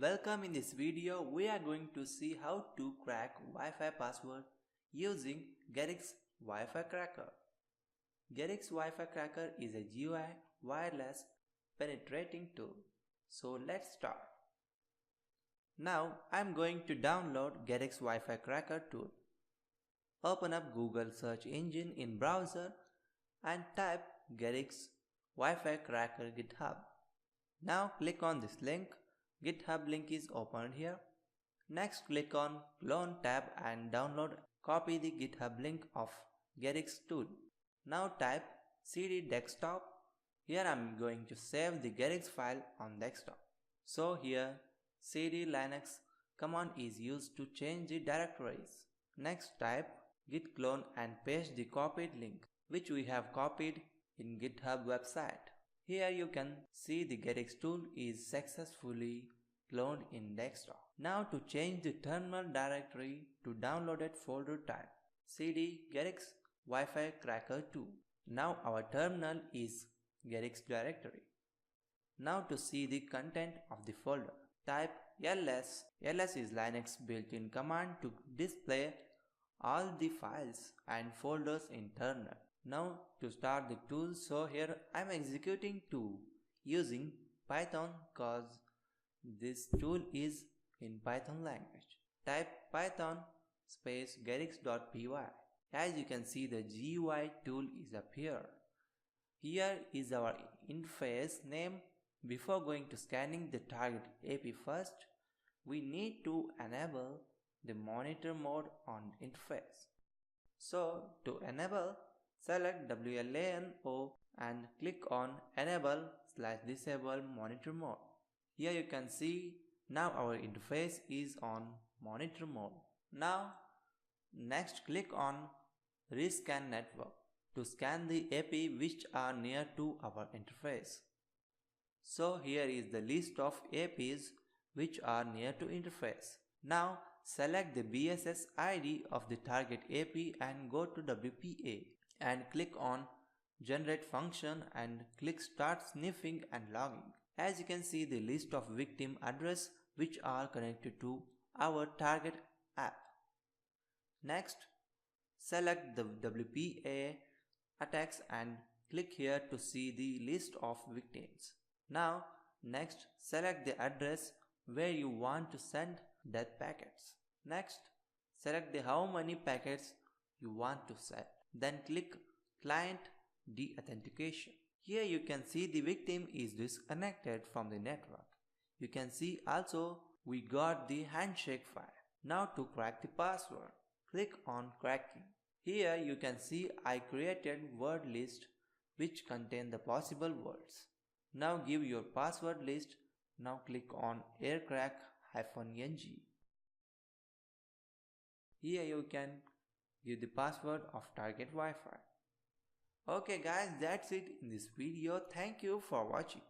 Welcome. In this video, we are going to see how to crack Wi-Fi password using Gerix Wi-Fi cracker. Gerix Wi-Fi cracker is a GUI wireless penetrating tool. So let's start. Now I am going to download Gerix Wi-Fi cracker tool. Open up Google search engine in browser and type Gerix Wi-Fi cracker GitHub. Now click on this link. GitHub link is opened here. Next click on Clone tab and download. Copy the GitHub link of Gerix tool. Now type cd desktop. Here I am going to save the Gerix file on desktop. So here cd linux command is used to change the directories. Next type git clone and paste the copied link which we have copied in GitHub website. Here you can see the Gerix tool is successfully cloned in desktop. Now to change the terminal directory to downloaded folder, type cd Gerix Wi-Fi cracker 2. Now our terminal is Gerix directory. Now to see the content of the folder, type ls. ls is Linux built-in command to display all the files and folders in terminal. Now to start the tool, so here I am executing to using Python cause this tool is in Python language. Type python space gerix.py. As you can see, the GUI tool is up here. Here is our interface name. Before going to scanning the target AP first, we need to enable the monitor mode on interface. So to enable, select WLANO and click on enable/disable monitor mode. Here you can see now our interface is on monitor mode. Now next click on rescan network to scan the AP which are near to our interface. So here is the list of APs which are near to interface. Now select the BSS ID of the target AP and go to WPA and click on generate function and click start sniffing and logging. As you can see the list of victim address which are connected to our target app. Next select the WPA attacks and click here to see the list of victims. Now next select the address where you want to send death packets. Next select the how many packets you want to send. Then click client deauthentication. Here you can see the victim is disconnected from the network. You can see also we got the handshake file. Now to crack the password, click on cracking. Here you can see I created word list which contain the possible words. Now give your password list. Now click on aircrack-ng. Here you can give the password of target Wi-Fi. Okay guys, that's it in this video. Thank you for watching.